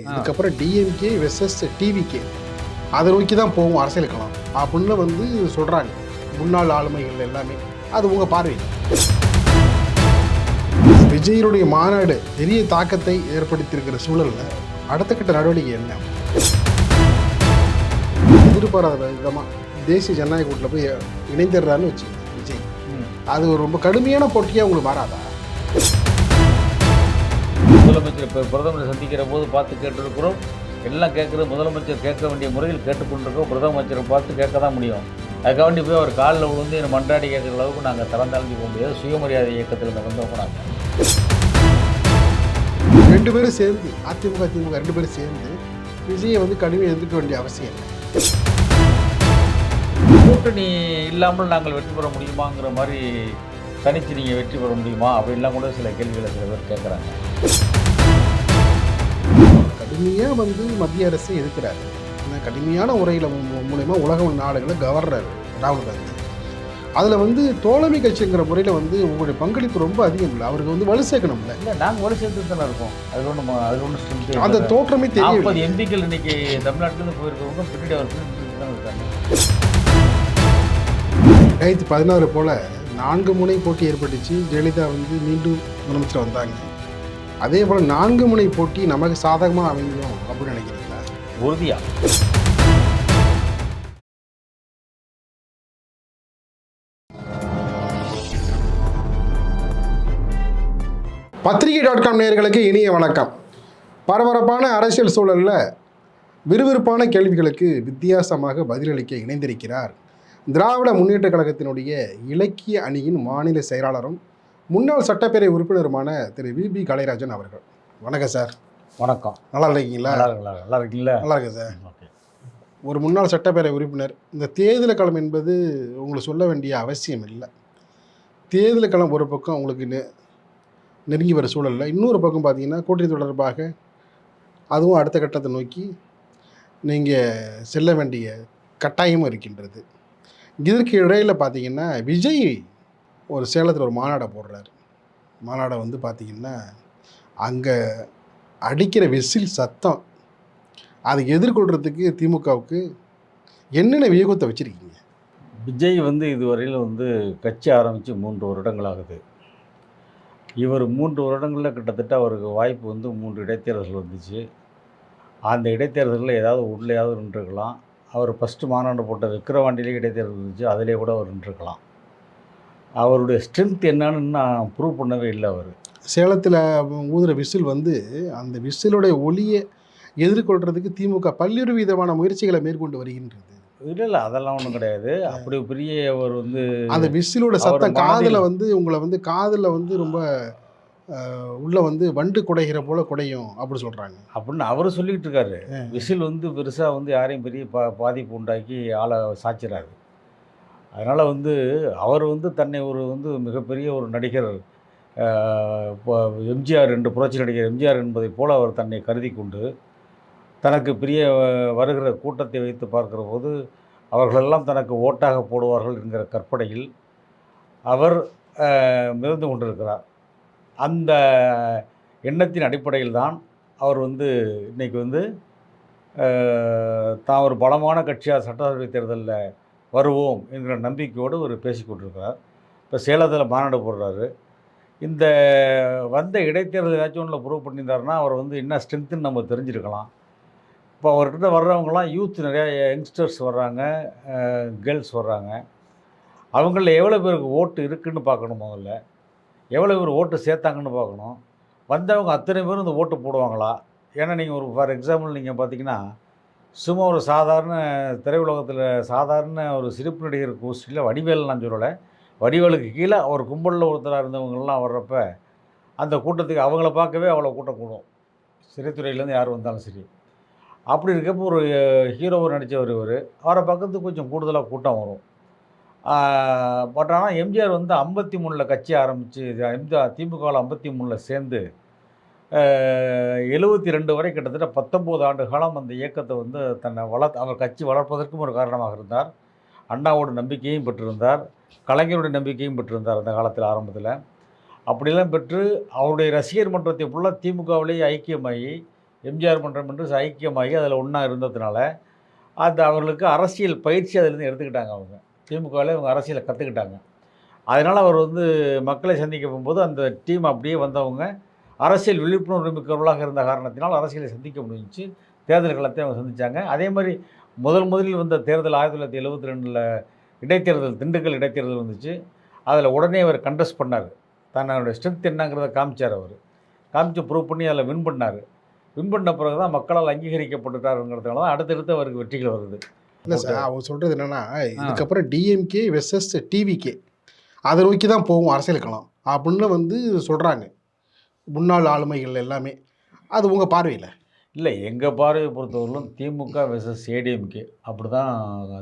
இதுக்கப்புறம் DMK versus TVK அதை நோக்கி தான் போகும் அரசியலுக்கலாம் அப்படின்னு வந்து சொல்கிறாங்க முன்னாள் ஆளுமைகள் எல்லாமே. அது உங்கள் பார்வை? விஜயனுடைய மாநாடு பெரிய தாக்கத்தை ஏற்படுத்தியிருக்கிற சூழலில் அடுத்த கட்ட நடவடிக்கை என்ன? எதிர்பாராத விதமாக தேசிய ஜனநாயக கூட்டில் போய் இணைந்துடுறான்னு வச்சு விஜய், அது ஒரு ரொம்ப கடுமையான போட்டியாக உங்களுக்கு மாறாதா? முதலமைச்சர் இப்போ பிரதமரை சந்திக்கிற போது பார்த்து கேட்டிருக்கிறோம். எல்லாம் கேட்குறது முதலமைச்சர் கேட்க வேண்டிய முறையில் கேட்டுக்கொண்டிருக்கோம். பிரதமரை பார்த்து கேட்க தான் முடியும். அதுக்காண்டி போய் அவர் காலில் விழுந்து என்னை மண்டாடி கேட்குற அளவுக்கு நாங்கள் தளர்ந்தாழ்ந்து போக முடியாது. சுயமரியாதை இயக்கத்தில் வந்தவங்க நாங்கள் ரெண்டு பேரும் சேர்ந்து அதிமுக திமுக ரெண்டு பேரும் சேர்ந்து விஜயை வந்து கடுமையாக எதிர்க்க வேண்டிய அவசியம் இல்லை. கூட்டணி இல்லாமல் நாங்கள் வெற்றி பெற முடியுமாங்கிற மாதிரி தனித்து நீங்கள் வெற்றி பெற முடியுமா அப்படின்லாம் கூட சில கேள்விகளை சில பேர் கேட்குறாங்க. கடுமையாக வந்து மத்திய அரசு எதிர்க்கிறாரு. கடுமையான உரையில் மூலயமா உலக நாடுகளை கவர்றாரு ராகுல் காந்தி. அதில் வந்து தோழமை கட்சிங்கிற முறையில் வந்து உங்களுடைய பங்களிப்பு ரொம்ப அதிகம் இல்லை. அவருக்கு வந்து வலு சேர்க்கணும்ல. இல்லை, நாங்கள் வலு சேர்த்து தானே இருக்கோம். அது ஒன்று அந்த தோற்றமே தெரியும். 40 எம்பிக்கள் இன்னைக்கு தமிழ்நாட்டிலேருந்து போயிருக்கவங்க பின்னாடி அவர் பின்னாடி தான் இருக்காங்க. 2016 போல் 4 முனை போட்டி ஏற்பட்டுச்சு. ஜெயலலிதா வந்து மீண்டும் முதலமைச்சர் வந்தாங்க. அதே போல் 4 முனை போட்டி நமக்கு சாதகமாக அமையும் அப்படின்னு நினைக்கிறீங்களா? உறுதியா? பத்திரிகை.com நேயர்களுக்கு இனிய வணக்கம். பரபரப்பான அரசியல் சூழலில் விறுவிறுப்பான கேள்விகளுக்கு வித்தியாசமாக பதிலளிக்க இணைந்திருக்கிறார் திராவிட முன்னேற்ற கழகத்தினுடைய இலக்கிய அணியின் மாநில செயலாளரும் முன்னாள் சட்டப்பேரவை உறுப்பினருமான திரு வி.பி. கலைராஜன் அவர்கள். வணக்கம் சார். வணக்கம். நல்லா இருக்கீங்களா? நல்லா இருக்கீங்களா? நல்லா இருக்கேன் சார். ஒரு முன்னாள் சட்டப்பேரவை உறுப்பினர், இந்த தேர்தல் களம் என்பது உங்களுக்கு சொல்ல வேண்டிய அவசியம் இல்லை. தேர்தல் களம் ஒரு பக்கம் உங்களுக்கு நெருங்கி வர சூழலில், இன்னொரு பக்கம் பார்த்தீங்கன்னா கூட்டணி தொடர்பாக அதுவும் அடுத்த கட்டத்தை நோக்கி நீங்கள் செல்ல வேண்டிய கட்டாயமும் இருக்கின்றது. இதற்கு இடையில் பார்த்தீங்கன்னா விஜய் ஒரு சேலத்தில் ஒரு மாநாடை போடுறாரு. மாநாடை வந்து பார்த்திங்கன்னா அங்கே அடிக்கிற விசில் சத்தம், அதை எதிர்கொள்கிறதுக்கு திமுகவுக்கு என்னென்ன வியூகத்தை வச்சுருக்கீங்க? விஜய் வந்து இதுவரையில் வந்து கட்சி ஆரம்பித்து 3 வருடங்களாகுது. இவர் 3 வருடங்களில் கிட்டத்தட்ட அவருக்கு வாய்ப்பு வந்து 3 இடைத்தேர்தல்கள் வந்துச்சு. அந்த இடைத்தேர்தலில் ஏதாவது உள்ளேயாவது நின்றுருக்கலாம். அவர் ஃபஸ்ட்டு மாநாடு போட்ட விக்கிரவாண்டியிலே இடைத்தேர்தல் இருந்துச்சு, அதிலே கூட அவர் நின்றுருக்கலாம். அவருடைய ஸ்ட்ரென்த் என்னன்னு நான் ப்ரூவ் பண்ணவே இல்லை. அவர் சேலத்தில் ஊதுற விசில் வந்து அந்த விசிலுடைய ஒளியை எதிர்கொள்கிறதுக்கு திமுக பல்வேறு விதமான முயற்சிகளை மேற்கொண்டு வருகின்றது. இல்லை, அதெல்லாம் ஒன்றும் கிடையாது. அப்படி பெரிய அவர் வந்து அந்த விசிலோட சத்தம் காதில் வந்து உங்களை வந்து காதில் வந்து ரொம்ப உள்ளே வந்து வண்டு குடைகிற போல் குடையும் அப்படி சொல்கிறாங்க அப்படின்னு அவர் சொல்லிக்கிட்டு இருக்காரு. விசில் வந்து பெருசாக வந்து யாரையும் பெரிய பாதிப்பு உண்டாக்கி ஆளை சாய்ச்சிறாரு. அதனால் வந்து அவர் வந்து தன்னை ஒரு வந்து மிகப்பெரிய ஒரு நடிகர், எம்ஜிஆர் என்று புரட்சி நடிகர் எம்ஜிஆர் என்பதை போல் அவர் தன்னை கருதி கொண்டு தனக்கு பெரிய வருகிற கூட்டத்தை வைத்து பார்க்கிற போது அவர்களெல்லாம் தனக்கு ஓட்டாக போடுவார்கள் என்கிற கற்பனையில் அவர் மிதந்து கொண்டிருக்கிறார். அந்த எண்ணத்தின் அடிப்படையில் தான் அவர் வந்து இன்றைக்கி வந்து தான் ஒரு பலமான கட்சியாக சட்டசபை தேர்தலில் வருவோம் என்கிற நம்பிக்கையோடு ஒரு பேசிக்கொண்டிருக்கிறார். இப்போ சேலத்தில் மாநாடு போடுறாரு. இந்த வந்த இடைத்தேர்தல் ஏதாச்சும் ஒன்றில் ப்ரூவ் பண்ணியிருந்தாருன்னா அவர் வந்து என்ன ஸ்ட்ரென்த்துன்னு நம்ம தெரிஞ்சிருக்கலாம். இப்போ அவர்கிட்ட வர்றவங்களாம் யூத், நிறையா யங்ஸ்டர்ஸ் வர்றாங்க, கேர்ள்ஸ் வர்றாங்க. அவங்களில் எவ்வளோ பேருக்கு ஓட்டு இருக்குதுன்னு பார்க்கணும். முதல்ல எவ்வளோ பேர் ஓட்டு சேர்த்தாங்கன்னு பார்க்கணும். வந்தவங்க அத்தனை பேரும் இந்த ஓட்டு போடுவாங்களா? ஏன்னா நீங்கள் ஒரு ஃபார் எக்ஸாம்பிள் நீங்கள் பார்த்தீங்கன்னா, சும்மா ஒரு சாதாரண திரையுலகத்தில் சாதாரண ஒரு சிரிப்பு நடிகர் கோஷ்டியில் வடிவேல் நான் சொல்லலை, வடிவேலுக்கு கீழே அவர் கும்பலில் ஒருத்தராக இருந்தவங்கள்லாம் வர்றப்ப அந்த கூட்டத்துக்கு அவங்கள பார்க்கவே அவ்வளோ கூட்டம் கூடும். சிறைத்துறையிலேருந்து யார் வந்தாலும் சரி. அப்படி இருக்கப்போ ஒரு ஹீரோவை நடித்தவர் அவரை பக்கத்துக்கு கொஞ்சம் கூடுதலாக கூட்டம் வரும். பட் ஆனால் எம்ஜிஆர் வந்து 53 கட்சி ஆரம்பித்து திமுகவில் 53 சேர்ந்து 72 வரை கிட்டத்தட்ட 19 ஆண்டு காலம் அந்த இயக்கத்தை வந்து தன்னை அவர் கட்சி வளர்ப்பதற்கும் ஒரு காரணமாக இருந்தார். அண்ணாவோட நம்பிக்கையும் பெற்றிருந்தார், கலைஞருடைய நம்பிக்கையும் பெற்றிருந்தார். அந்த காலத்தில் ஆரம்பத்தில் அப்படிலாம் பெற்று அவருடைய ரசிகர் மன்றத்தை ஃபுல்லாக திமுகவிலேயே ஐக்கியமாகி எம்ஜிஆர் மன்றம் என்று ஐக்கியமாகி அதில் ஒன்றா இருந்ததுனால அந்த அவர்களுக்கு அரசியல் பயிற்சி அதிலேருந்து எடுத்துக்கிட்டாங்க அவங்க. திமுகவில் இவங்க அரசியலை கற்றுக்கிட்டாங்க. அதனால் அவர் வந்து மக்களை சந்திக்க போகும்போது அந்த டீம் அப்படியே வந்தவங்க அரசியல் விழிப்புணர்வு மிக்கவர்களாக இருந்த காரணத்தினால் அரசியலை சந்திக்க முடிஞ்சிச்சு. தேர்தல் களத்தை அவங்க சந்தித்தாங்க. அதே மாதிரி முதலில் வந்த தேர்தல் 1972 இடைத்தேர்தல், திண்டுக்கல் இடைத்தேர்தல் வந்துச்சு. அதில் உடனே அவர் கண்டெஸ்ட் பண்ணார். தன்னோட ஸ்ட்ரென்த் என்னங்கிறத காமிச்சார் அவர். காமிச்சு ப்ரூவ் பண்ணி அதில் வின் பண்ணார். வின் பண்ண பிறகு தான் மக்களால் அங்கீகரிக்கப்பட்டுட்டாருங்கிறதுனால தான் அடுத்தடுத்து அவருக்கு வெற்றிகள் வருது. இல்லை சார், அவங்க சொல்கிறது என்னென்னா இதுக்கப்புறம் டிஎம்கே வெர்சஸ் டிவிகே அதை நோக்கி தான் போகும் அரசியல் களம் அப்படின்னு வந்து சொல்கிறாங்க முன்னாள் ஆளுமைகள் எல்லாமே. அது உங்கள் பார்வையில்? இல்லை, எங்கள் பார்வையை பொறுத்தவரையிலும் திமுக வெர்சஸ் ஏடிஎம்கே அப்படி தான்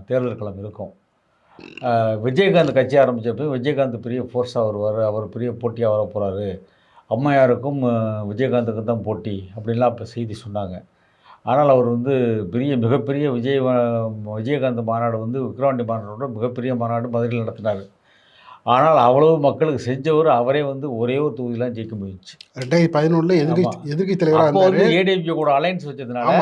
தேர்தல் களம் இருக்கும். விஜயகாந்த் கட்சி ஆரம்பித்தப்போ விஜயகாந்த் பெரிய ஃபோர்ஸாக வருவார், அவர் பெரிய போட்டியாக வர போகிறாரு, அம்மையாருக்கும் விஜயகாந்துக்கும் தான் போட்டி அப்படின்லாம் அப்போ செய்தி சொன்னாங்க. ஆனால் அவர் வந்து மிகப்பெரிய விஜயகாந்த் மாநாடு வந்து விக்கிரவாண்டி மாநாடோட மிகப்பெரிய மாநாடு மதுரையில் நடத்தினார். ஆனால் அவ்வளவு மக்களுக்கு செஞ்சவர் அவரே வந்து ஒரே ஒரு தொகுதியெலாம் ஜெயிக்க முடிஞ்சிச்சு. 2011 எதிர்க்கட்சி தலைவராக அப்போ வந்து ஏடிஎம்கே கூட அலைன்ஸ் வச்சதுனால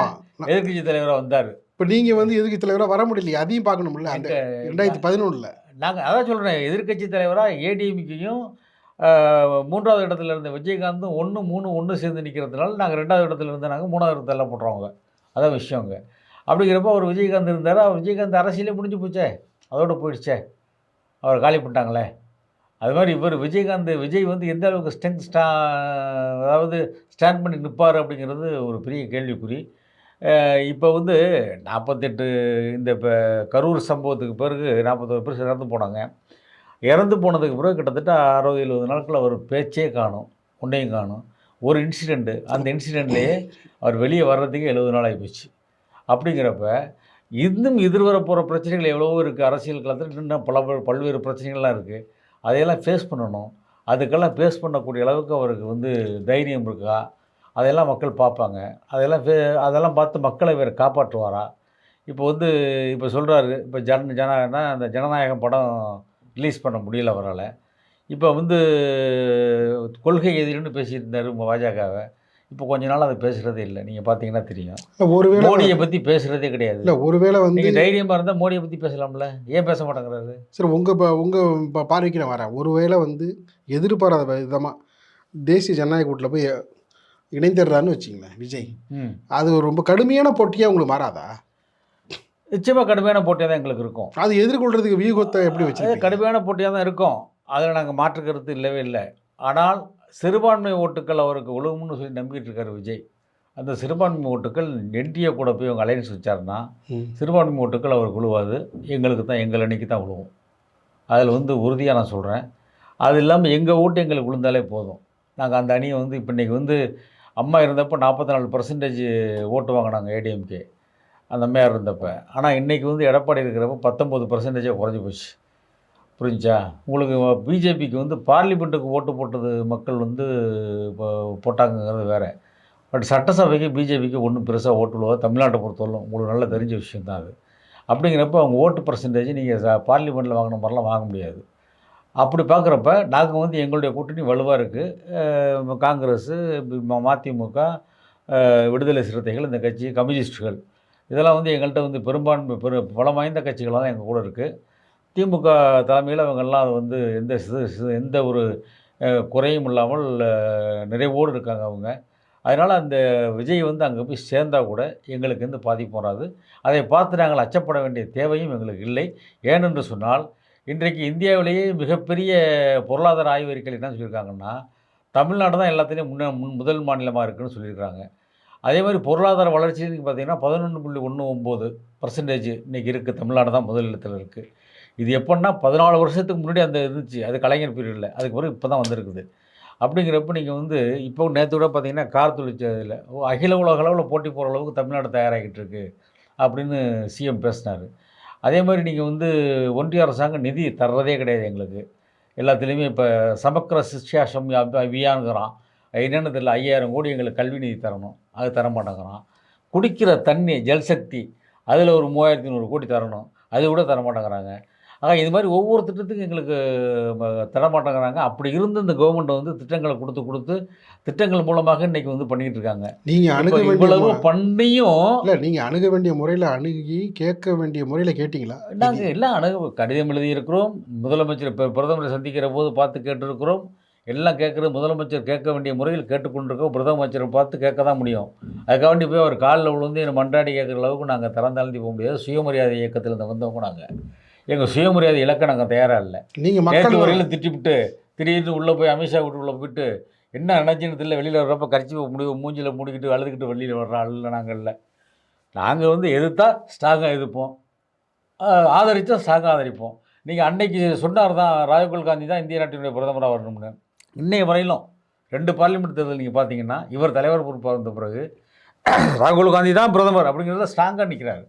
எதிர்க்கட்சி தலைவராக வந்தார். இப்போ நீங்கள் வந்து எதிர்க்கட்சி தலைவராக வர முடியலையே, அதையும் பார்க்கணும்ல. அந்த 2011 நாங்கள் அதான் சொல்கிறேன், எதிர்க்கட்சி தலைவராக ஏடிஎம்கேயும் 3வது இடத்துல இருந்த விஜயகாந்தும் 1, 3, 1 சேர்ந்து நிற்கிறதுனால நாங்கள் 2வது இடத்துல இருந்த நாங்கள் 3வது இடத்துல போட்டுறோங்க. அதான் விஷயங்க. அப்படிங்கிறப்ப அவர் விஜயகாந்த் இருந்தார். விஜயகாந்த் அரசியலே முடிஞ்சு போச்சே, அதோடு போயிடுச்சே, அவர் காலி பண்ணிட்டாங்களே. அது மாதிரி விஜய் வந்து எந்த அளவுக்கு அதாவது ஸ்டாண்ட் பண்ணி நிற்பார் அப்படிங்கிறது ஒரு பெரிய கேள்விக்குறி. இப்போ வந்து 48 இந்த இப்போ கரூர் சம்பவத்துக்கு பிறகு 41 பேர் இறந்து போனாங்க. இறந்து போனதுக்கு பிறகு கிட்டத்தட்ட 60-70 நாட்கள் அவர் பேச்சே காணும், ஒன்றையும் காணும். ஒரு இன்சிடெண்ட்டு, அந்த இன்சிடெண்ட்லேயே அவர் வெளியே வர்றதுக்கு 70 நாள் ஆகிப்போச்சு. அப்படிங்கிறப்ப இன்னும் எதிர்வர போகிற பிரச்சனைகள் எவ்வளவோ இருக்குது. அரசியல் களத்தில் இன்னும் பல்வேறு பிரச்சனைகள்லாம் இருக்குது. அதையெல்லாம் ஃபேஸ் பண்ணணும். அதுக்கெல்லாம் ஃபேஸ் பண்ணக்கூடிய அளவுக்கு அவருக்கு வந்து தைரியம் இருக்கா? அதையெல்லாம் மக்கள் பார்ப்பாங்க. அதெல்லாம் பார்த்து மக்களை வேறு காப்பாற்றுவாரா? இப்போ சொல்கிறாரு, இப்போ அந்த ஜனநாயகம் படம் ரிலீஸ் பண்ண முடியல அவரால். இப்போ வந்து கொள்கை எதிரின்னு பேசிட்டு இருந்தார் பாஜகவை. இப்போ கொஞ்ச நாள் அதை பேசுகிறதே இல்லை. நீங்கள் பார்த்தீங்கன்னா தெரியும். ஒருவேளை மோடியை பற்றி பேசுகிறதே கிடையாது. இல்லை, ஒருவேளை வந்து நீங்கள் தைரியமாக இருந்தால் மோடியை பற்றி பேசலாம்ல, ஏன் பேச மாட்டேங்கிறாரு? சரி, உங்கள் பார்வைக்கு நான் வரேன். ஒருவேளை வந்து எதிர்பாராத விதமாக தேசிய ஜனநாயக கூட்டில் போய் இணைந்துடுறான்னு வச்சிங்களேன் விஜய், அது ரொம்ப கடுமையான போட்டியாக உங்களுக்கு மாறாதா? நிச்சயமாக கடுமையான போட்டியாக தான் எங்களுக்கு இருக்கும். அது எதிர்கொள்கிறதுக்கு வியூகத்தை எப்படி வச்சு? கடுமையான போட்டியாக தான் இருக்கும், அதில் நாங்கள் மாற்றுக்கிறது இல்லவே இல்லை. ஆனால் சிறுபான்மை ஓட்டுக்கள் அவருக்கு உழுவும்னு சொல்லி நம்பிக்கிட்டு இருக்கார் விஜய். அந்த சிறுபான்மை ஓட்டுக்கள் என்டிஏ கூட போய் அவங்க அலைன்ஸ் வச்சாருன்னா சிறுபான்மை ஓட்டுக்கள் அவருக்கு விழுவாது, எங்கள் அணிக்கு தான் விழுவும். அதில் வந்து உறுதியாக நான் சொல்கிறேன். அது இல்லாமல் எங்கள் ஓட்டு எங்களுக்கு விழுந்தாலே போதும். நாங்கள் அந்த அணியை வந்து இப்போ இன்றைக்கி வந்து அம்மா இருந்தப்போ 44% ஓட்டு வாங்கினாங்க ஏடிஎம்கே, அந்த அம்மையார் இருந்தப்போ. ஆனால் இன்றைக்கி வந்து எடப்பாடி இருக்கிறப்ப 19% குறைஞ்சி போச்சு. புரிஞ்சா உங்களுக்கு? பிஜேபிக்கு வந்து பார்லிமெண்ட்டுக்கு ஓட்டு போட்டது மக்கள் வந்து இப்போ போட்டாங்கிறது வேறு. பட் சட்டசபைக்கு பிஜேபிக்கு ஒன்றும் பெருசாக ஓட்டு விழுவா தமிழ்நாட்டை பொறுத்தவரைக்கும் உங்களுக்கு நல்லா தெரிஞ்ச விஷயம் தான் அது. அப்படிங்கிறப்ப அவங்க ஓட்டு பர்சன்டேஜ் நீங்கள் பார்லிமெண்ட்டில் வாங்கின மாதிரிலாம் வாங்க முடியாது. அப்படி பார்க்குறப்ப நாங்கள் வந்து எங்களுடைய கூட்டணி வலுவாக இருக்குது. காங்கிரஸு, மதிமுக, விடுதலை சிறுத்தைகள், இந்த கட்சி, கம்யூனிஸ்டுகள், இதெல்லாம் வந்து எங்கள்கிட்ட வந்து பெரும்பான்மை பலம் வாய்ந்த கட்சிகளாக தான் எங்கள் கூட இருக்குது. திமுக தலைமையில் அவங்கெல்லாம் வந்து எந்த ஒரு குறையும் இல்லாமல் நிறைவோடு இருக்காங்க அவங்க. அதனால் அந்த விஜய் வந்து அங்கே போய் சேர்ந்தால் கூட எங்களுக்கு எந்த பாதிப்பும் வராது. அதை பார்த்து நாங்கள் அச்சப்பட வேண்டிய தேவையும் எங்களுக்கு இல்லை. ஏனென்று சொன்னால் இன்றைக்கு இந்தியாவிலேயே மிகப்பெரிய பொருளாதார ஆய்வறிக்கைகள் என்ன சொல்லியிருக்காங்கன்னா, தமிழ்நாடு தான் எல்லாத்துலேயும் முதல் மாநிலமாக இருக்குதுன்னு சொல்லியிருக்காங்க. அதே மாதிரி பொருளாதார வளர்ச்சின்னு பார்த்தீங்கன்னா 11.19% இன்றைக்கி இருக்குது. தமிழ்நாடு தான் முதல் இடத்துல இருக்குது. இது எப்படின்னா 14 வருஷத்துக்கு முன்னாடி அந்த இருந்துச்சு, அது கலைஞர் பீரியடில். அதுக்கு பிறகு இப்போ தான் வந்திருக்குது. அப்படிங்கிறப்ப நீங்கள் வந்து இப்போ நேற்று கூட பார்த்தீங்கன்னா கார் தொழிற்சாலையில் அகில உலக அளவில் போட்டி போகிற அளவுக்கு தமிழ்நாடு தயாராகிட்டு இருக்கு அப்படின்னு சிஎம் பேசினார். அதே மாதிரி நீங்கள் வந்து ஒன்றிய அரசாங்கம் நிதி தர்றதே கிடையாது எங்களுக்கு. எல்லாத்துலேயுமே இப்போ சமக்கர சிக்ஷா அபியானுங்கிறான், என்னென்னு தெரியல, 5000 கோடி எங்களுக்கு கல்வி நிதி தரணும், அது தர மாட்டேங்கிறான். குடிக்கிற தண்ணி ஜல்சக்தி அதில் ஒரு 3100 கோடி தரணும், அது கூட தர மாட்டேங்கிறாங்க. ஆக இது மாதிரி ஒவ்வொரு திட்டத்துக்கும் எங்களுக்கு தர மாட்டேங்கிறாங்க. அப்படி இருந்து இந்த கவர்மெண்ட் வந்து திட்டங்களை கொடுத்து திட்டங்கள் மூலமாக இன்னைக்கு வந்து பண்ணிக்கிட்டு இருக்காங்க. நீங்கள் இப்போ அணுக வேண்டிய இவ்வளவு பண்ணியும் இல்லை, நீங்கள் அணுக வேண்டிய முறையில் அணுகி கேட்க வேண்டிய முறையில் கேட்டிங்களா? நாங்கள் எல்லாம் கடிதம் எழுதியிருக்கிறோம். முதலமைச்சர் இப்போ பிரதமரை சந்திக்கிற போது பார்த்து கேட்டிருக்கிறோம். எல்லாம் கேட்குறது முதலமைச்சர் கேட்க வேண்டிய முறையில் கேட்டுக்கொண்டிருக்கோம். பிரதமரை பார்த்து கேட்க தான் முடியும். அதுக்காண்டி போய் அவர் காலில் விழுந்து என்னை மன்றாடி கேட்குற அளவுக்கு நாங்கள் திறந்தாழ்ந்து போக முடியாது. சுயமரியாதை இயக்கத்தில் இருந்து வந்தவங்க நாங்கள். எங்கள் சுயமரியாதை இழக்க நாங்கள் தயாராக இல்லை. நீங்கள் நேற்று மக்கள் வரையில் திட்டிவிட்டு திடீர்னு உள்ளே போய் அமித்ஷா வீட்டுக்குள்ளே போயிட்டு என்ன நினச்சின்னு தெரியல, வெளியில் வர்றப்ப கரிச்சி மூஞ்சில் மூடிக்கிட்டு அழுதுகிட்டு வெளியில் வர்ற ஆள் நாங்கள் இல்லை. நாங்கள் வந்து எதிர்த்தா ஸ்ட்ராங்காக எதிர்ப்போம், ஆதரித்தா ஸ்ட்ராங்காக ஆதரிப்போம். நீங்கள் அன்னைக்கு சொன்னார் தான் ராகுல் காந்தி தான் இந்திய நாட்டினுடைய பிரதமராக வரணும்னு. இன்னைய வரையிலும் 2 பார்லிமெண்ட் தேர்தல் நீங்கள் பார்த்தீங்கன்னா இவர் தலைவர் பொறுப்பாக இருந்த பிறகு ராகுல் காந்தி தான் பிரதமர் அப்படிங்கிறத ஸ்ட்ராங்காக நிற்கிறாரு.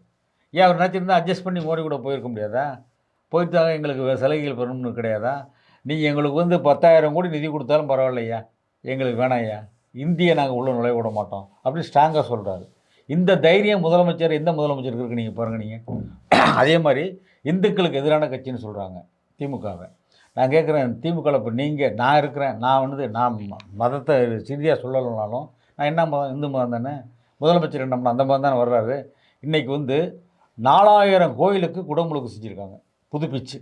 ஏன் அவர் நினச்சிருந்தா அட்ஜஸ்ட் பண்ணி மோடி கூட போயிருக்க முடியாதா? போயிட்டாங்க எங்களுக்கு சலுகைகள் பெறணும்னு கிடையாதா? நீங்கள் எங்களுக்கு வந்து 10,000 கோடி நிதி கொடுத்தாலும் பரவாயில்லையா, எங்களுக்கு வேணாம்யா, இந்தியை நாங்கள் உள்ள நுழைய விட மாட்டோம் அப்படின்னு ஸ்ட்ராங்காக சொல்கிறாரு. இந்த தைரியம் முதலமைச்சர் எந்த முதலமைச்சருக்கு இருக்குது நீங்கள் பாருங்கள். நீங்கள் அதே மாதிரி இந்துக்களுக்கு எதிரான கட்சின்னு சொல்கிறாங்க திமுகவை. நான் கேட்குறேன், திமுகவில் இப்போ நான் இருக்கிறேன், நான் மதத்தை சிறியாக சொல்லலைனாலும் நான் என்ன மதம், இந்து மதம் தானே. முதலமைச்சர் என்ன அந்த மதம் தானே வர்றாரு. இன்றைக்கி வந்து 4000 கோயிலுக்கு குடமுழுக்கு செஞ்சுருக்காங்க புதுப்பிச்சு.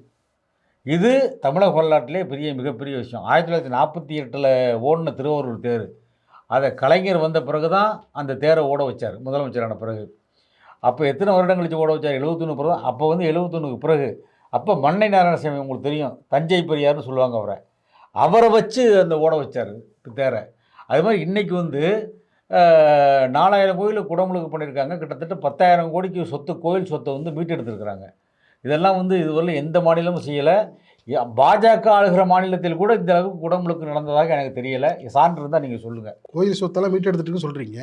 இது தமிழக வரலாற்றிலே மிகப்பெரிய விஷயம். 1948 ஓடின திருவாரூர் தேர், அதை கலைஞர் வந்த பிறகு தான் அந்த தேரை ஓட வச்சார் முதலமைச்சரான பிறகு. அப்போ எத்தனை வருடம் கழிச்சு ஓட வச்சார்? 71 பிறகு. அப்போ வந்து 71க்கு பிறகு அப்போ மன்னை நாராயணசாமி உங்களுக்கு தெரியும், தஞ்சை பெரியார்னு சொல்லுவாங்க அவரை வச்சு அந்த ஓட வச்சார் தேரை. அது மாதிரி இன்றைக்கி வந்து 4000 கோயிலுக்கு குடமுழுக்கு பண்ணியிருக்காங்க. கிட்டத்தட்ட 10,000 கோடிக்கு கோயில் சொத்தை வந்து மீட்டெடுத்துருக்குறாங்க. இதெல்லாம் வந்து இதுவரை எந்த மாநிலமும் செய்யலை. பாஜக ஆளுகிற மாநிலத்தில் கூட இந்த அளவுக்கு குடமுழுக்கு நடந்ததாக எனக்கு தெரியலை. சான்று இருந்தால் நீங்கள் சொல்லுங்கள். கோயில் சொத்தெல்லாம் மீட்டெடுத்துட்டுன்னு சொல்கிறீங்க.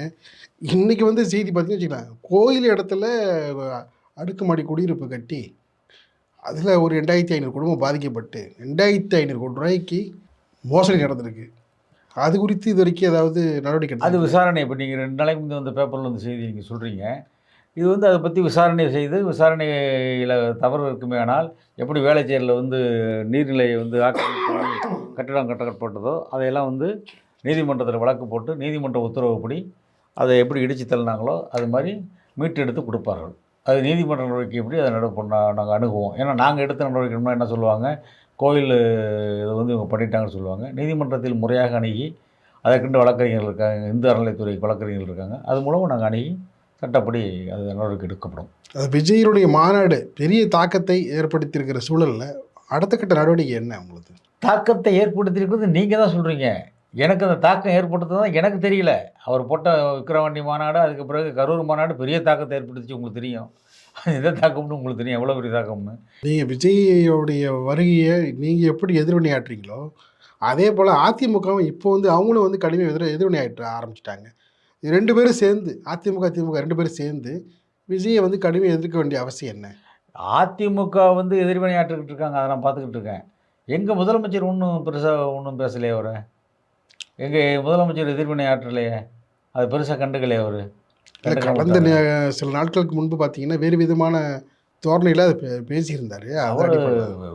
இன்றைக்கி வந்து செய்தி பார்த்தீங்கன்னு வச்சுக்கலாம், கோயில் இடத்துல அடுக்குமாடி குடியிருப்பு கட்டி அதில் ஒரு 2,500 குடும்பம் பாதிக்கப்பட்டு 2,500 கோடி ரூபாய்க்கு மோசடி நடந்திருக்கு. அது குறித்து இது வரைக்கும் ஏதாவது நடவடிக்கை? அது விசாரணை. இப்போ நீங்கள் 2 நாளைக்கு முந்தைய வந்து பேப்பரில் வந்து செய்தி நீங்கள் சொல்கிறீங்க. இது வந்து அதை பற்றி விசாரணை செய்து, விசாரணையில் தவறு இருக்குமே ஆனால் எப்படி வேளச்சேரியில் வந்து நீர்நிலையை வந்து ஆக்கிரமிப்பு பண்ணி கட்டிடம் கட்டப்பட்டதோ அதையெல்லாம் வந்து நீதிமன்றத்தில் வழக்கு போட்டு நீதிமன்ற உத்தரவுப்படி அதை எப்படி இடித்து தள்ளினாங்களோ அது மாதிரி மீட்டு எடுத்து கொடுப்பார்கள். அது நீதிமன்ற நடவடிக்கை எப்படி அதை நாங்கள் அணுகுவோம். ஏன்னா நாங்கள் எடுத்த நடவடிக்கைனா என்ன சொல்லுவாங்க, கோயில் இதை வந்து இவங்க பண்ணிட்டாங்கன்னு சொல்லுவாங்க. நீதிமன்றத்தில் முறையாக அணுகி அதற்கென்று வழக்கறிஞர்கள் இருக்காங்க, இந்து அறநிலைத்துறை வழக்கறிஞர்கள் இருக்காங்க, அது மூலமாக நாங்கள் அணுகி சட்டப்படி அது நடவடிக்கை எடுக்கப்படும். அது விஜயனுடைய மாநாடு பெரிய தாக்கத்தை ஏற்படுத்தியிருக்கிற சூழலில் அடுத்த கட்ட நடவடிக்கை என்ன உங்களுக்கு? தாக்கத்தை ஏற்படுத்தியிருக்கிறது நீங்கள் தான் சொல்கிறீங்க. எனக்கு அந்த தாக்கம் ஏற்படுத்துறது தான் எனக்கு தெரியல. அவர் போட்ட விக்கிரவாண்டி மாநாடு, அதுக்கு பிறகு கரூர் மாநாடு பெரிய தாக்கத்தை ஏற்படுத்திச்சு. உங்களுக்கு தெரியும் எந்த தாக்கம்னு, உங்களுக்கு தெரியும் எவ்வளோ பெரிய தாக்கம்னு. நீங்கள் விஜயோடைய வருகையை நீங்கள் எப்படி எதிர்வினை ஆட்டுறீங்களோ அதே போல் அதிமுகவும் இப்போ வந்து அவங்களும் வந்து கடுமையாக எதிர்வினை ஆற்ற ஆரம்பிச்சிட்டாங்க. 2 பேரும் சேர்ந்து, அதிமுக திமுக 2 பேரும் சேர்ந்து விஜயை வந்து கடுமையாக எதிர்க்க வேண்டிய அவசியம் என்ன? அதிமுக வந்து எதிர்வினை ஆற்றுக்கிட்டு இருக்காங்க, அதை நான் பார்த்துக்கிட்டு இருக்கேன். எங்கள் முதலமைச்சர் ஒன்றும் பேசலையே அவரை. எங்கள் முதலமைச்சர் எதிர்வினை ஆற்றலையே, அது பெருசாக கண்டுக்கலையே அவர். கடந்த சில நாட்களுக்கு முன்பு பார்த்தீங்கன்னா வேறு விதமான தோரணையில் அதை பேசியிருந்தார். அவர்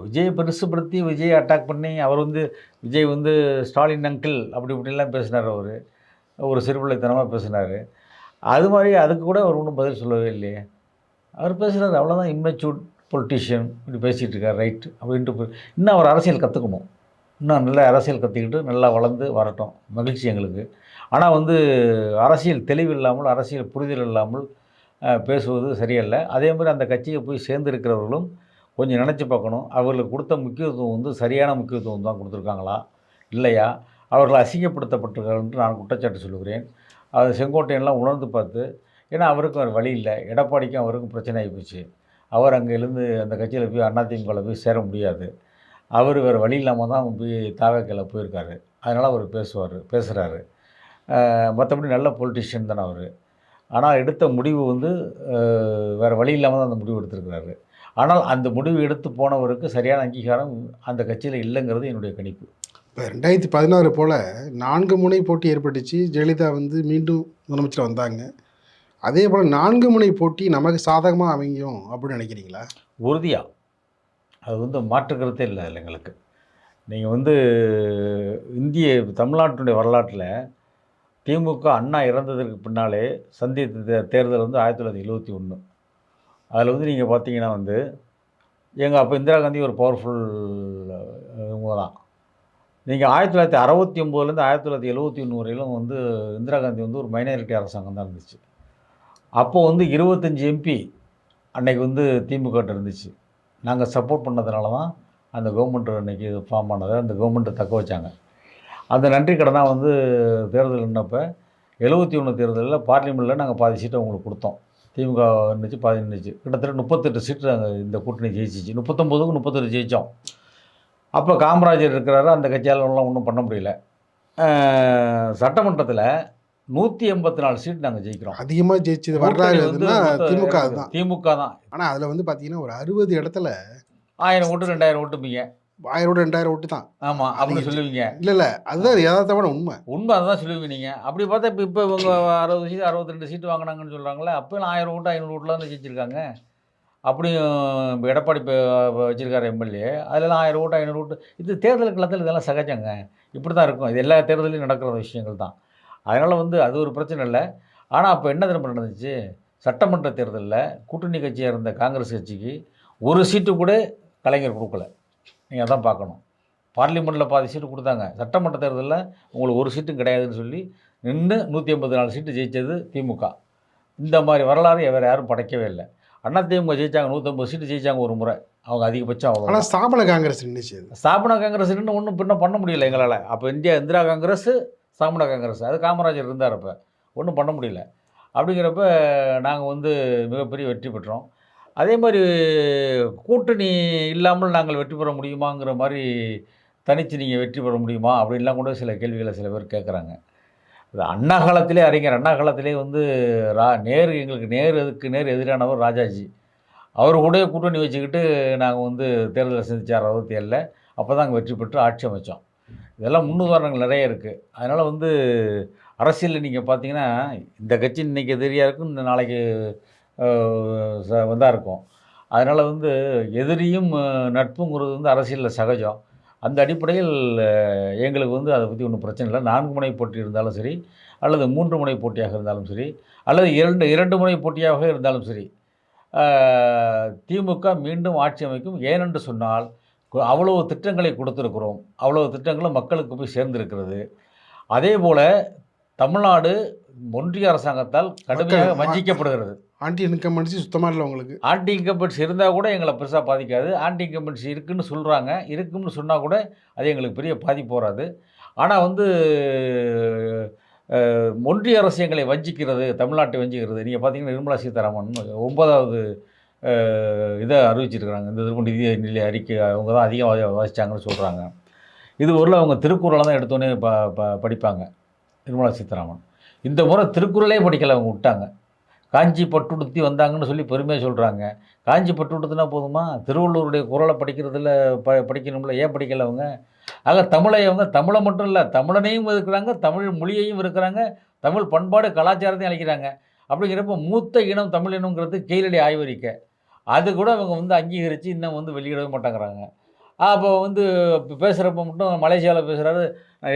விஜயை பெருசுப்படுத்தி விஜயை அட்டாக் பண்ணி அவர் வந்து விஜய் வந்து ஸ்டாலின் அங்கிள் அப்படி இப்படிலாம் பேசினார். அவர் ஒரு சிறுபிள்ளைத்தனமாக பேசினார். அது மாதிரி அதுக்கு கூட அவர் ஒன்றும் பதில் சொல்லவே இல்லையே. அவர் பேசுகிறார் அவ்வளோதான், இம்மெச்சூர்ட் பொலிட்டீஷியன் இப்படி பேசிகிட்டு இருக்கார், ரைட் அப்படின்ட்டு. இன்னும் அவர் அரசியல் கற்றுக்கணும், இன்னும் நல்லா அரசியல் கற்றுக்கிட்டு நல்லா வளர்ந்து வரட்டும், மகிழ்ச்சி எங்களுக்கு. ஆனால் வந்து அரசியல் தெளிவு இல்லாமல், அரசியல் புரிதல் இல்லாமல் பேசுவது சரியல்ல. அதே மாதிரி அந்த கட்சியை போய் சேர்ந்திருக்கிறவர்களும் கொஞ்சம் நினச்சி பார்க்கணும். அவர்களுக்கு கொடுத்த முக்கியத்துவம் வந்து சரியான முக்கியத்துவம் தான் கொடுத்துருக்காங்களா இல்லையா, அவர்கள் அசிங்கப்படுத்தப்பட்டிருக்கார்கள் என்று நான் குற்றச்சாட்டு சொல்லுகிறேன். அது செங்கோட்டையெல்லாம் உணர்ந்து பார்த்து, ஏன்னா அவருக்கும் வேறு வழி இல்லை, எடப்பாடிக்கும் அவருக்கும் பிரச்சனை ஆகி போச்சு. அவர் அங்கேருந்து அந்த கட்சியில் போய் அதிமுகவில் போய் சேர முடியாது. அவர் வேறு வழி இல்லாமல் தான் போய் தாவேக்கால போயிருக்காரு. அதனால் அவர் பேசுகிறாரு. மற்றபடி நல்ல பொலிட்டிஷியன் தானே அவர். ஆனால் எடுத்த முடிவு வந்து வேறு வழி இல்லாமல் தான் அந்த முடிவு எடுத்திருக்கிறாரு. ஆனால் அந்த முடிவு எடுத்து போனவருக்கு சரியான அங்கீகாரம் அந்த கட்சியில் இல்லைங்கிறது என்னுடைய கணிப்பு. இப்போ 2016 போல் 4 முனை போட்டி ஏற்பட்டுச்சு. ஜெயலலிதா வந்து மீண்டும் முதலமைச்சர் வந்தாங்க. அதே போல் 4 முனை போட்டி நமக்கு சாதகமாக அமையும் அப்படின்னு நினைக்கிறீங்களா? உறுதியாக அது வந்து மாற்றுக்கிறதே இல்லை அதில் எங்களுக்கு. நீங்கள் வந்து தமிழ்நாட்டினுடைய வரலாற்றில் திமுக அண்ணா இறந்ததற்கு பின்னாலே சந்தித்த தேர்தல் வந்து 1971. அதில் வந்து நீங்கள் பார்த்தீங்கன்னா வந்து அப்போ இந்திரா காந்தி ஒரு பவர்ஃபுல் இவங்க தான். நீங்கள் 1969லேருந்து 1971 வரையிலும் வந்து இந்திரா காந்தி வந்து ஒரு மைனாரிட்டி அரசாங்கம் தான் இருந்துச்சு. அப்போ வந்து 25 எம்பி அன்னைக்கு வந்து திமுகட்ட இருந்துச்சு. நாங்கள் சப்போர்ட் பண்ணதுனால தான் அந்த கவர்மெண்ட் அன்னைக்கு ஃபார்ம் ஆனது. அந்த கவர்மெண்ட்டை தக்க வச்சாங்க. அந்த நன்றி கடனாக வந்து தேர்தல் நின்னப்ப 71 தேர்தலில் பார்லிமெண்ட்டில் நாங்கள் பாதி சீட்டை அவங்களுக்கு கொடுத்தோம். திமுக இருந்துச்சு, பாதி இருந்துச்சு. கிட்டத்தட்ட 38 சீட்டு நாங்கள் இந்த கூட்டணி ஜெயிச்சிச்சு. 39க்கு 38 ஜெயித்தோம். அப்போ காமராஜர் இருக்கிறாரு. அந்த கட்சியாலலாம் ஒன்றும் பண்ண முடியல. சட்டமன்றத்தில் 184 சீட் நாங்கள் ஜெயிக்கிறோம். அதிகமாக ஜெயிச்சது வரலாறு எதுன்னா திமுக தான். திமுக தான். ஆனால் அதில் வந்து பார்த்தீங்கன்னா ஒரு 60 இடத்துல 1000 ஓட்டு 2000 ஓட்டுப்பீங்க. 1000 ஓட்டு 2000 ஓட்டு தான். ஆமாம், அப்படி சொல்லுவீங்க. இல்லை அதுதான் யதார்த்தமான உண்மை. அதுதான் சொல்லுவீங்க நீங்கள். அப்படி பார்த்தா இப்போ இவங்க 60 சீட் 62 சீட்டு வாங்கினாங்கன்னு சொல்கிறாங்களே. அப்போலாம் 1000 ஓட்டு 500 ஓட்டுலாம் தான் ஜெயிச்சிருக்காங்க. அப்படியும் இப்போ எடப்பாடி வச்சுருக்காரு எம்எல்ஏ. அதிலலாம் 1000 ஓட்டு 500 ஓட்டு. இது தேர்தல் களத்தில் இதெல்லாம் சகஜங்க. இப்படி தான் இருக்கும். இது எல்லா தேர்தலையும் நடக்கிற விஷயங்கள் தான். அதனால் வந்து அது ஒரு பிரச்சனை இல்லை. ஆனால் அப்போ என்ன திரும்ப நடந்துச்சு, சட்டமன்ற தேர்தலில் கூட்டணி கட்சியாக இருந்த காங்கிரஸ் கட்சிக்கு ஒரு சீட்டு கூட கலைஞர் கொடுக்கல. நீங்கள் அதான் பார்க்கணும். பார்லிமெண்ட்டில் பாதி சீட்டு கொடுத்தாங்க. சட்டமன்ற தேர்தலில் உங்களுக்கு ஒரு சீட்டும் கிடையாதுன்னு சொல்லி நின்று 184 சீட்டு ஜெயித்தது திமுக. இந்த மாதிரி வரலாறு வேறு யாரும் படைக்கவே இல்லை. அதிமுக ஜெயித்தாங்க, 150 சீட்டு ஜெயித்தாங்க ஒரு முறை. அவங்க அதிகபட்சம் அவ்வளோ. ஆனால் ஸ்தாபன காங்கிரஸ் நின்றுச்சு. ஸ்தாபன காங்கிரஸ் நின்று ஒன்றும் பின்ன பண்ண முடியல எங்களால். அப்போ இந்திரா காங்கிரஸ், ஸ்தாபன காங்கிரஸ், அது காமராஜர் இருந்தார். அப்போ ஒன்றும் பண்ண முடியல. அப்படிங்கிறப்ப நாங்கள் வந்து மிகப்பெரிய வெற்றி பெற்றோம். அதே மாதிரி கூட்டணி இல்லாமல் நாங்கள் வெற்றி பெற முடியுமாங்கிற மாதிரி தனித்து நீங்கள் வெற்றி பெற முடியுமா அப்படின்லாம் கூட சில கேள்விகளை சில பேர் கேட்குறாங்க. அது அண்ணா காலத்திலே அறிஞர் அண்ணா காலத்திலே வந்து நேரு எங்களுக்கு நேருக்கு எதிரானவர் ராஜாஜி. அவர் கூட கூட்டணி வச்சுக்கிட்டு நாங்கள் வந்து தேர்தலை சந்தித்தார் 67. அப்போ தான் அங்கே வெற்றி பெற்று ஆட்சி அமைச்சோம். இதெல்லாம் முன்னுதாரணங்கள் நிறைய இருக்குது. அதனால் வந்து அரசியலில் நீங்கள் பார்த்தீங்கன்னா இந்த கட்சி இன்றைக்கி எதிரியாக இருக்கும், இந்த நாளைக்கு வந்தா இருக்கும். அதனால் வந்து எதிரியும் நட்புங்கிறது வந்து அரசியலில் சகஜம். அந்த அடிப்படையில் எங்களுக்கு வந்து அதை பற்றி ஒன்றும் பிரச்சனை இல்லை. 4 முனை போட்டி இருந்தாலும் சரி, அல்லது 3 முனை போட்டியாக இருந்தாலும் சரி, அல்லது 2 முனை போட்டியாக இருந்தாலும் சரி, திமுக மீண்டும் ஆட்சி அமைக்கும். ஏனென்று சொன்னால் அவ்வளவு திட்டங்களை கொடுத்துருக்குறோம். அவ்வளவு திட்டங்களும் மக்களுக்கு போய் சேர்ந்திருக்கிறது. அதே போல் தமிழ்நாடு ஒன்றிய அரசாங்கத்தால் கடுமையாக வஞ்சிக்கப்படுகிறது. ஆன்டி இன்கம்பன்சி சுத்தமாக இல்லை உங்களுக்கு. ஆன்டி இன்கம்பன்சி இருந்தால் கூட எங்களை பெருசாக பாதிக்காது. ஆன்டி இன்கம்பன்சி இருக்குதுன்னு சொல்கிறாங்க. இருக்குன்னு சொன்னால் கூட அது எங்களுக்கு பெரிய பாதிப்பு வராது. ஆனால் வந்து ஒன்றிய அரசு எங்களை வஞ்சிக்கிறது, தமிழ்நாட்டை வஞ்சிக்கிறது. நீங்கள் பார்த்தீங்கன்னா நிர்மலா சீதாராமன் 9வது இதை அறிவிச்சிருக்கிறாங்க. இந்த நிதி அறிக்கை அவங்க தான் அதிகம் வாசித்தாங்கன்னு சொல்கிறாங்க. இது ஊரில் அவங்க திருக்குறளை தான் எடுத்தோன்னே படிப்பாங்க நிர்மலா சீதாராமன். இந்த முறை திருக்குறளே படிக்கலை, அவங்க விட்டாங்க. காஞ்சி பட்டுடுத்தி வந்தாங்கன்னு சொல்லி பெருமையாக சொல்கிறாங்க. காஞ்சி பட்டுடுத்துனா போதுமா? திருவள்ளுவருடைய குறளை படிக்கிறதுல படிக்கணும்ல, ஏன் படிக்கலை அவங்க? ஆக அவங்க தமிழை மட்டும் இல்லை, தமிழனையும் இருக்கிறாங்க, தமிழ் மொழியையும் இருக்கிறாங்க, தமிழ் பண்பாடு கலாச்சாரத்தையும் அளிக்கிறாங்க. அப்படிங்கிறப்ப மூத்த இனம் தமிழ் இனங்கிறது கீழடி ஆய்வறிக்கை. அது கூட அவங்க வந்து அங்கீகரித்து இன்னும் வந்து வெளியிடவே மாட்டேங்கிறாங்க. அப்போ வந்து பேசுகிறப்ப மட்டும் மலேசியாவில் பேசுகிறாரு,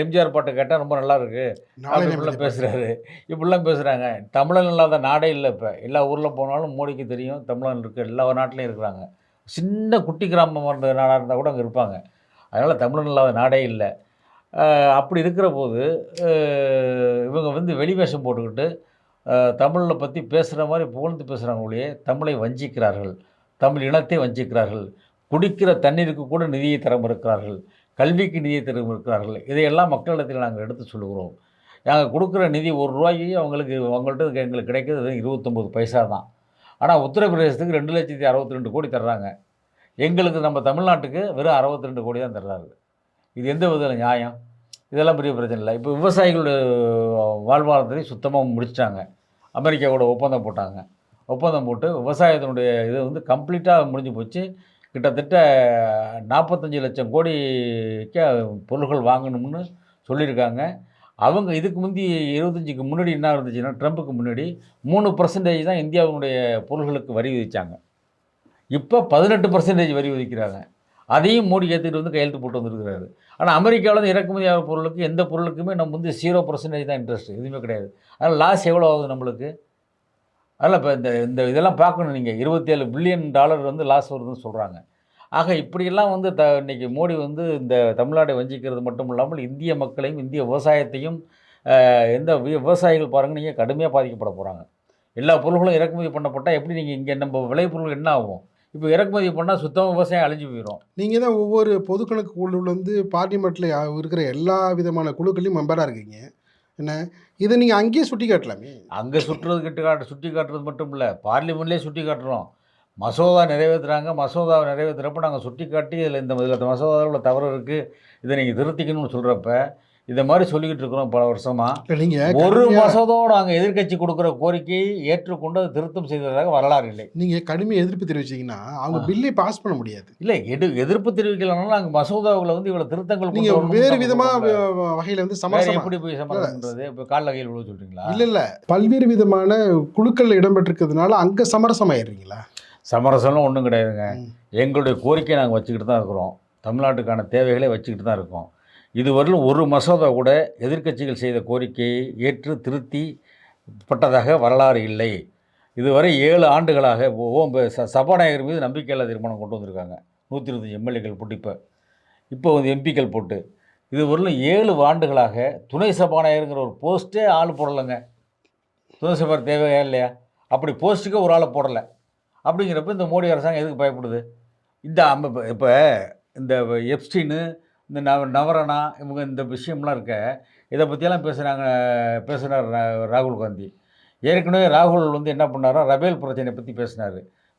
எம்ஜிஆர் பாட்டை கேட்டால் ரொம்ப நல்லாயிருக்கு அப்படிலாம் பேசுகிறாரு. இப்படிலாம் பேசுகிறாங்க. தமிழன் இல்லாத நாடே இல்லை. இப்போ எல்லா ஊரில் போனாலும் மோடிக்கு தெரியும் தமிழன் இருக்குது. எல்லா நாட்டிலையும் இருக்கிறாங்க. சின்ன குட்டி கிராமம் இருந்த நாடாக இருந்தால் கூட அங்கே இருப்பாங்க. அதனால் தமிழன் இல்லாத நாடே இல்லை. அப்படி இருக்கிற போது இவங்க வந்து வெளி வேஷம் போட்டுக்கிட்டு தமிழில் பற்றி பேசுகிற மாதிரி புகழ்ந்து பேசுகிறாங்களே, தமிழை வஞ்சிக்கிறார்கள், தமிழ் இனத்தை வஞ்சிக்கிறார்கள். குடிக்கிற தண்ணீருக்கு கூட நிதியை தர மறுக்கிறார்கள், கல்விக்கு நிதியை தர மறுக்கிறார்கள். இதையெல்லாம் மக்களிடத்தில் நாங்கள் எடுத்து சொல்லுகிறோம். நாங்கள் கொடுக்குற நிதி ₹1 அவங்கள்ட்ட எங்களுக்கு கிடைக்கிறது 29 பைசா தான். ஆனால் உத்தரப்பிரதேசத்துக்கு 2,62,00,000 கோடி தர்றாங்க. எங்களுக்கு நம்ம தமிழ்நாட்டுக்கு வெறும் 62 கோடி தான் தர்றாரு. இது எந்த விதத்தில் நியாயம்? இதெல்லாம் பெரிய பிரச்சனை இல்லை. இப்போ விவசாயிகளோட வாழ்வாதாரத்தை சுத்தமாக முடிச்சிட்டாங்க. அமெரிக்காவோட ஒப்பந்தம் போட்டாங்க. ஒப்பந்தம் போட்டு விவசாயத்தினுடைய இது வந்து கம்ப்ளீட்டாக முடிஞ்சு போச்சு. கிட்டத்தட்ட 45 லட்சம் கோடிக்கு பொருள்கள் வாங்கணும்னு சொல்லியிருக்காங்க. அவங்க இதுக்கு முந்தி 25க்கு முன்னாடி என்ன இருந்துச்சுன்னா, ட்ரம்ப்புக்கு முன்னாடி 3% தான் இந்தியாவினுடைய பொருள்களுக்கு வரி விதித்தாங்க. இப்போ 18% வரி விதிக்கிறாங்க. அதையும் மோடி ஏற்றுக்கிட்டு வந்து கையெழுத்து போட்டு வந்திருக்கிறாரு. ஆனால் அமெரிக்காவில் வந்து இறக்குமதி ஆகிற பொருளுக்கு எந்த பொருளுக்குமே நம்ம வந்து 0% தான் இன்ட்ரெஸ்ட், எதுவுமே கிடையாது. அதனால் லாஸ் எவ்வளோ ஆகுது நம்மளுக்கு? அதனால் இப்போ இந்த இந்த இதெல்லாம் பார்க்கணும் நீங்கள். $27 பில்லியன் வந்து லாஸ் வருதுன்னு சொல்கிறாங்க. ஆக இப்படியெல்லாம் வந்து இன்னைக்கு மோடி வந்து இந்த தமிழ்நாட்டை வஞ்சிக்கிறது மட்டும் இல்லாமல் இந்திய மக்களையும் இந்திய விவசாயத்தையும் எந்த விவசாயிகள் பாருங்கள் நீங்கள் கடுமையாக பாதிக்கப்பட போகிறாங்க. எல்லா பொருள்களும் இறக்குமதி பண்ணப்பட்டால் எப்படி நீங்கள் இங்கே நம்ம விளைபொருள் என்ன ஆகும்? இப்போ இறக்குமதி பண்ணால் சுத்தமாக விவசாயம் அழிஞ்சு போயிடும். நீங்கள் தான் ஒவ்வொரு பொதுக்கணக்கு குழுவில் வந்து பார்லிமெண்ட்டில் இருக்கிற எல்லா விதமான குழுக்களையும் மெம்பராக இருக்கீங்க. என்ன இதை நீங்கள் அங்கேயே சுட்டி காட்டலாமே. அங்கே சுட்டி காட்டுறது மட்டும் இல்லை, பார்லிமெண்ட்லேயே சுட்டி காட்டுறோம். மசோதா நிறைவேற்றுறாங்க, மசோதாவை நிறைவேற்றுறப்ப நாங்கள் சுட்டி காட்டி இதில் மசோதாவில் உள்ள தவறு இருக்குது, இதை நீங்கள் திருத்திக்கணும்னு சொல்கிறப்ப இதை மாதிரி சொல்லிக்கிட்டு இருக்கிறோம் பல வருஷமாக. நீங்கள் ஒரு மசோதாவோடு நாங்கள் எதிர்க்கட்சி கொடுக்குற கோரிக்கையை ஏற்றுக்கொண்டு அதை திருத்தம் செய்ததாக வரலாறு இல்லை. நீங்கள் கடுமையாக எதிர்ப்பு தெரிவிச்சிங்கன்னா அவங்க பில்லை பாஸ் பண்ண முடியாது. இல்லை, எதிர்ப்பு தெரிவிக்கலனாலும் நாங்கள் மசோதாவில் வந்து இவ்வளோ திருத்தங்கள் நீங்கள் வேறு விதமாக வகையில் வந்து சமரசம் எப்படி போய் சமரசம்ன்றது இப்போ கால வகையில் இவ்வளோ சொல்கிறீங்களா? இல்லை பல்வேறு விதமான குழுக்களில் இடம்பெற்றிருக்கிறதுனால அங்கே சமரசம் ஆயிடுறீங்களா? சமரசம்லாம் ஒன்றும் கிடையாதுங்க. எங்களுடைய கோரிக்கையை நாங்கள் வச்சுக்கிட்டு தான் இருக்கிறோம். தமிழ்நாட்டுக்கான தேவைகளை வச்சுக்கிட்டு தான் இருக்கோம். இதுவரையிலும் ஒரு மசோதா கூட எதிர்க்கட்சிகள் செய்த கோரிக்கையை ஏற்று திருத்தி பட்டதாக வரலாறு இல்லை. இதுவரை 7 ஆண்டுகளாக சபாநாயகர் மீது நம்பிக்கையில்லா தீர்மானம் கொண்டு வந்திருக்காங்க. 125 எம்எல்ஏக்கள் போட்டு இப்போ வந்து எம்பிக்கள் போட்டு இதுவரையிலும் 7 ஆண்டுகளாக துணை சபாநாயகருங்கிற ஒரு போஸ்ட்டே ஆள் போடலைங்க. துணை சபாநாயகர் தேவையா இல்லையா? அப்படி போஸ்ட்டுக்கே ஒரு ஆளை போடலை. அப்படிங்கிறப்ப இந்த மோடி அரசாங்கம் எதுக்கு பயப்படுது? இப்போ இந்த எப்ஸ்டீனு, இந்த நவரனா, இவங்க இந்த விஷயம்லாம் இருக்க, இதை பற்றியெல்லாம் பேசுனார் ராகுல் காந்தி. ஏற்கனவே ராகுல் வந்து என்ன பண்ணாரோ ரபேல் பிரச்சனையை பற்றி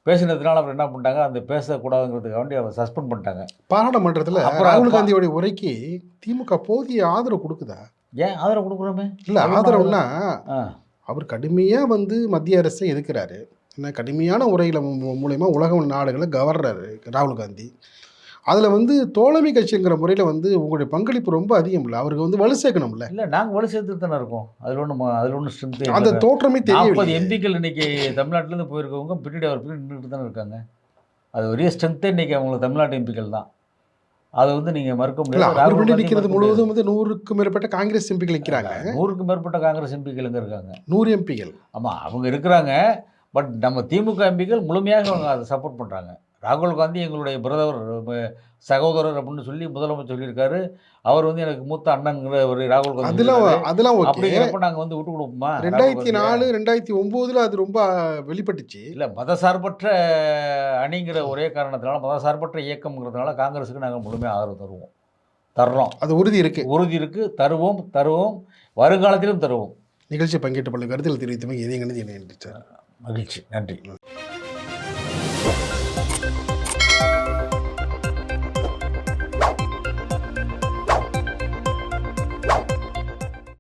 பேசினதுனால அவர் என்ன பண்ணிட்டாங்க, அந்த பேசக்கூடாதுங்கிறதுக்காண்டி அவர் சஸ்பெண்ட் பண்ணிட்டாங்க பாராளுமன்றத்தில். ராகுல் காந்தியோடைய உரைக்கு திமுக போதிய ஆதரவு கொடுக்குதா? ஏன் ஆதரவு கொடுக்குறோமே? இல்லை, ஆதரவுன்னா அவர் கடுமையாக வந்து மத்திய அரசை எதிர்க்கிறாரு. என்ன கடுமையான உரையில் மூலயமா உலக நாடுகளை கவர்றாரு ராகுல் காந்தி. அதில் வந்து தோழமை கட்சிங்கிற முறையில் வந்து உங்களுடைய பங்களிப்பு ரொம்ப அதிகம் இல்லை. அவருக்கு வந்து வலு சேர்க்கணும்ல. இல்லை, நாங்கள் வலு சேர்த்துட்டு தானே இருக்கோம். அதில் ஒன்றும் ஸ்ட்ரென்த்து, அந்த தோற்றமே தெரியும். 40 எம்பிக்கள் இன்றைக்கி தமிழ்நாட்டிலேருந்து போயிருக்கவங்க பின்னாடி அவர் பின்னாடி நின்றுட்டு தானே இருக்காங்க. அது ஒரே ஸ்ட்ரென்த்தே இன்றைக்கி அவங்களுக்கு தமிழ்நாட்டு எம்பிக்கள் தான். அதை வந்து நீங்கள் மறுக்க முடியாது. அவர் நிற்கிறது முழுவதும் வந்து 100க்கும் மேற்பட்ட காங்கிரஸ் எம்பிக்கள் நிற்கிறாங்க. 100க்கும் மேற்பட்ட காங்கிரஸ் எம்பிக்கள் எங்கே இருக்காங்க? 100 எம்பிக்கள். ஆமாம், அவங்க இருக்கிறாங்க. பட் நம்ம திமுக எம்பிக்கள் முழுமையாக அவங்க அதை சப்போர்ட் பண்ணுறாங்க. ராகுல் காந்தி எங்களுடைய சகோதரர் அப்படின்னு சொல்லி முதலமைச்சர் சொல்லியிருக்காரு. அவர் வந்து எனக்கு மூத்த அண்ணன்கிற ஒரு ராகுல் காந்தி. அதெல்லாம் அப்படிங்கிறப்ப நாங்கள் வந்து விட்டு கொடுப்போமா? 2004 2009 அது ரொம்ப வெளிப்பட்டுச்சு. இல்லை, மதசார்பற்ற அணிங்கிற ஒரே காரணத்தினால, மதசார்பற்ற இயக்கம்ங்கிறதுனால காங்கிரஸுக்கு நாங்கள் முழுமையாக ஆதரவு தர்றோம். அது உறுதி இருக்குது. தருவோம். வருங்காலத்திலும் தருவோம். நிகழ்ச்சி பங்கேற்ற பல கருத்தில் தெரிவித்தமை எதையும் நன்றி சார். மகிழ்ச்சி. நன்றி.